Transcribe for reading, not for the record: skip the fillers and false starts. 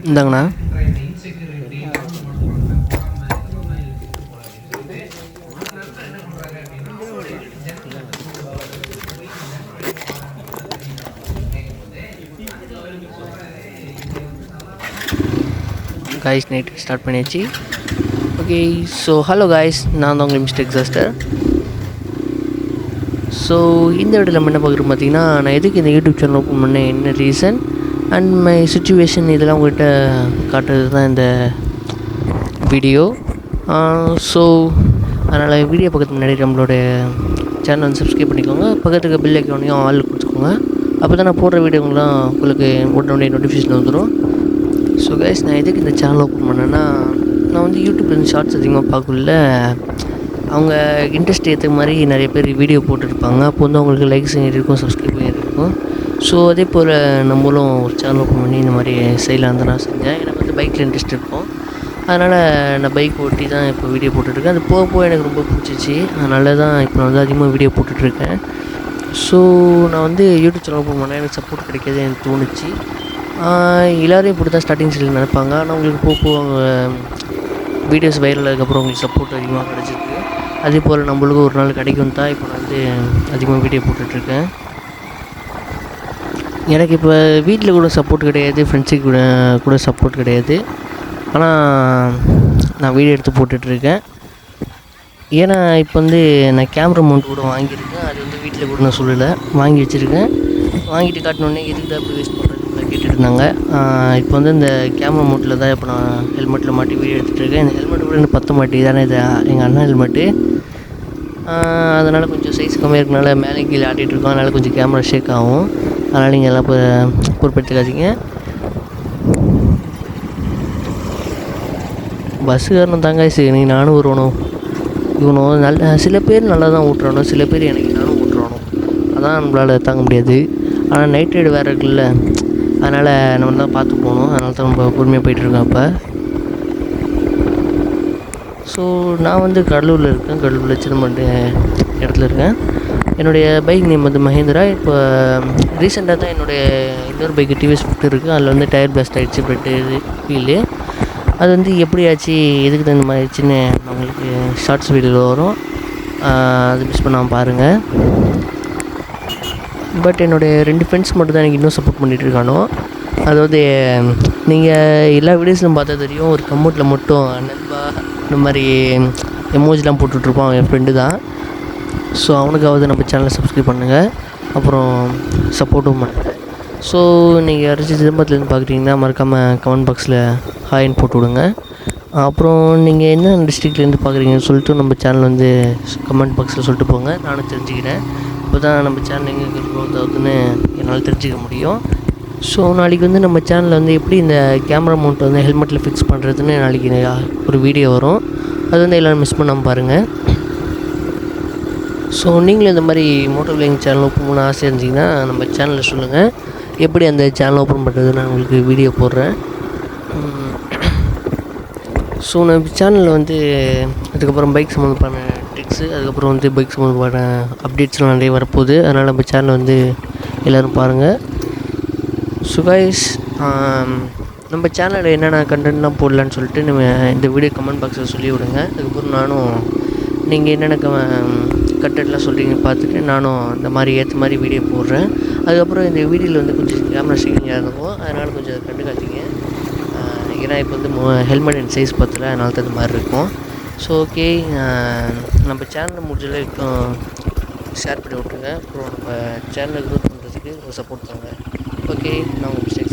இந்தாங்கண்ணா. Guys night start பண்ணியாச்சு. Okay, so hello guys, நான் தான் உங்கள் மிஸ்டர் எக்ஸாஸ்டர். ஸோ இந்த வீடியோவில் நம்ம என்ன பார்க்குறோம் பார்த்தீங்கன்னா, நான் எதுக்கு இந்த யூடியூப் சேனல் ஓப்பன் பண்ணேன், என்ன ரீசன் அண்ட் மை சுச்சுவேஷன், இதெல்லாம் உங்கள்கிட்ட காட்டுறது தான் இந்த வீடியோ. ஸோ அதனால் வீடியோ பக்கத்துக்கு முன்னாடி நம்மளோட சேனல் வந்து சப்ஸ்கிரைப் பண்ணிக்கோங்க. பக்கத்துக்கு பில் ஐக்கானையும் ஆள் கொடுத்துக்கோங்க. அப்போ தான் நான் போடுற வீடியோங்களாம் உங்களுக்கு உடனே நோட்டிஃபிகேஷன் வந்துடும். ஸோ கைஸ், நான் எதுக்கு இந்த சேனல் ஓப்பன் பண்ணேன்னா, நான் வந்து யூடியூப்லேருந்து ஷார்ட்ஸ் அதிகமாக பார்க்கல. அவங்க இன்ட்ரெஸ்ட் ஏற்ற மாதிரி நிறைய பேர் வீடியோ போட்டுருப்பாங்க. அப்போ வந்து அவங்களுக்கு லைக்ஸ் இருக்கும், சப்ஸ்கிரைப் இருக்கும். ஸோ அதே போல் நம்மளும் ஒரு சேனல் ஓப்பன் பண்ணி இந்த மாதிரி செய்யலாம் தான் நான் செஞ்சேன். எனக்கு வந்து பைக்கில் இன்ட்ரெஸ்ட் இருக்கும். அதனால் நான் பைக் ஓட்டி தான் இப்போ வீடியோ போட்டுட்ருக்கேன். அது போக எனக்கு ரொம்ப பிடிச்சிச்சு. அதனால தான் இப்போ நான் வந்து அதிகமாக வீடியோ போட்டுட்ருக்கேன். ஸோ நான் வந்து யூடியூப் சேனல் ஓப்பன் பண்ணேன், எனக்கு சப்போர்ட் கிடைக்காது எனக்கு தோணுச்சு. எல்லோரும் இப்படி தான் ஸ்டார்டிங் ஸ்டைலில் நினைப்பாங்க. ஆனால் அவங்களுக்கு போக அவங்க வீடியோஸ் வைரல் ஆனதுக்கப்புறம் அவங்களுக்கு சப்போர்ட் அதிகமாக கிடச்சிருக்கு. அதே போல் நம்மளுக்கும் ஒரு நாள் கிடைக்கும் தான் இப்போ நான் வந்து அதிகமாக வீடியோ போட்டுட்ருக்கேன். எனக்கு இப்போ வீட்டில் கூட சப்போர்ட் கிடையாது, ஃப்ரெண்ட்ஸுக்கு கூட சப்போர்ட் கிடையாது. ஆனால் நான் வீடியோ எடுத்து போட்டுட்ருக்கேன். ஏன்னா இப்போ வந்து நான் கேமரா மவுண்ட் கூட வாங்கியிருக்கேன். அது வந்து வீட்டில் கூட நான் சொல்லலை, வாங்கி வச்சுருக்கேன். வாங்கிட்டு காட்டினோடனே எதுக்கு தான் இப்போ வேஸ்ட் பண்ணுறதுன்னு கேட்டுட்டு இருந்தாங்க. இப்போ வந்து இந்த கேமரா மவுண்டில் தான் இப்போ நான் ஹெல்மெட்டில் மாட்டி வீடியோ எடுத்துகிட்ருக்கேன். இந்த ஹெல்மெட் கூட எனக்கு பற்ற மாட்டேங்குது. தானே இது எங்கள் அண்ணா ஹெல்மெட்டு. அதனால் கொஞ்சம் சைஸ் கம்மியாக இருக்கனால மேலே கீழே ஆட்டிகிட்ருக்கோம். அதனால் கொஞ்சம் கேமரா ஷேக் ஆகும். அதனால் நீங்கள் எல்லாம் இப்போ பொறுப்பெடுத்துக்காதீங்க. பஸ்ஸுக்காரனும் தாங்க சரி, நானும் வருவணும் இவனும் நல்ல சில பேர் நல்லா தான் ஓட்டுறானோ, சில பேர் எனக்கு நானும் ஓட்டுறானோ, அதான் நம்மளால் தாங்க முடியாது. ஆனால் நைட் ரைடு வேறு இருக்குல்ல, அதனால் நம்ம தான் பார்த்து போகணும். அதனால தான் நம்ம பொறுமையாக போயிட்டுருக்கோம் இப்போ. ஸோ நான் வந்து கடலூரில் இருக்கேன். கடலூரில் சின்னமண்டு இடத்துல இருக்கேன். என்னுடைய பைக் நேம் வந்து மஹேந்திரா. இப்போ ரீசெண்டாக தான் என்னுடைய இன்னொரு பைக்கு டிவிஎஸ் 50 இருக்குது. அதில் வந்து டயர் பிளாஸ்ட் ஆகிடுச்சு, பெட்டு வீலு. அது வந்து எப்படி ஆச்சு, எதுக்கு தான் இந்த மாதிரி சின்ன உங்களுக்கு ஷார்ட்ஸ் வீடியோவில் வரும். அது மிஸ் பண்ணாமல் பாருங்கள். பட் என்னுடைய 2 ஃப்ரெண்ட்ஸ் மட்டும் தான் எனக்கு இன்னும் சப்போர்ட் பண்ணிகிட்ருக்கானோ. அதாவது நீங்கள் எல்லா வீடியோஸ்லையும் பார்த்தா தெரியும், ஒரு கமெண்ட்டில் மட்டும் நண்பா இந்த மாதிரி எமோஜிலாம் போட்டுட்ருப்பான் என் ஃப்ரெண்டு தான். ஸோ அவனுக்காவது நம்ம சேனலை சப்ஸ்கிரைப் பண்ணுங்கள், அப்புறம் சப்போர்ட்டும் பண்ணுங்கள். ஸோ நீங்கள் யாராச்சும் சிதம்பரத்துலேருந்து பார்க்குறீங்கன்னா மறக்காமல் கமெண்ட் பாக்ஸில் ஹாய்ன்னு போட்டு விடுங்க. அப்புறம் நீங்கள் என்ன டிஸ்ட்ரிக்ட்லேருந்து பார்க்குறீங்கன்னு சொல்லிட்டு நம்ம சேனல் வந்து கமெண்ட் பாக்ஸில் சொல்லிட்டு போங்க, நானும் தெரிஞ்சுக்கிறேன். இப்போ தான் நம்ம சேனல் எங்கே க்ரோத் ஆகுதுன்னு என்னால் தெரிஞ்சுக்க முடியும். ஸோ நாளைக்கு வந்து நம்ம சேனலில் வந்து எப்படி இந்த கேமரா மவுண்ட் வந்து ஹெல்மெட்டில் ஃபிக்ஸ் பண்ணுறதுன்னு நாளைக்கு ஒரு வீடியோ வரும். அது வந்து எல்லோரும் மிஸ் பண்ணாமல் பாருங்கள். ஸோ நீங்களும் இந்த மாதிரி மோட்டோ விளாகிங் சேனல் ஓப்பன் பண்ண ஆசை இருந்துச்சிங்கன்னா நம்ம சேனலில் சொல்லுங்கள், எப்படி அந்த சேனல் ஓப்பன் பண்ணுறது நான் உங்களுக்கு வீடியோ போடுறேன். ஸோ நம்ம சேனலில் வந்து அதுக்கப்புறம் பைக் சம்மந்தமான ட்ரிக்ஸு, அதுக்கப்புறம் வந்து பைக் சம்மந்தமான அப்டேட்ஸ்லாம் நிறைய வரப்போகுது. அதனால் நம்ம சேனலை வந்து எல்லோரும் பாருங்கள். ஸோ கைஸ், நம்ம சேனலில் என்னென்ன கண்டென்ட்லாம் போடலான்னு சொல்லிட்டு நம்ம இந்த வீடியோ கமெண்ட் பாக்ஸில் சொல்லி விடுங்க. அதுக்கப்புறம் நானும் நீங்கள் என்னென்ன கண்டென்ட்லாம் சொல்கிறீங்க பார்த்துட்டு நானும் இந்த மாதிரி ஏற்ற மாதிரி வீடியோ போடுறேன். அதுக்கப்புறம் இந்த வீடியோவில் வந்து கொஞ்சம் கேமரா ஷேக்கிங்காக இருக்கும், அதனால் கொஞ்சம் கண்டுக்காதீங்க. ஏன்னா இப்போ வந்து ஹெல்மெட் அண்ட் சைஸ் பத்தல, அதனால தான் இந்த மாதிரி இருக்கும். ஸோ ஓகே, நம்ம சேனலில் முடிஞ்ச வரைக்கும் ஷேர் பண்ணி விட்ருங்க. அப்புறம் நம்ம சேனலை க்ரோத் பண்ணுறதுக்கு ஒரு சப்போர்ட் தாங்க. ஓகே, நான் உங்கள் மிஸ்டேக்ஸ்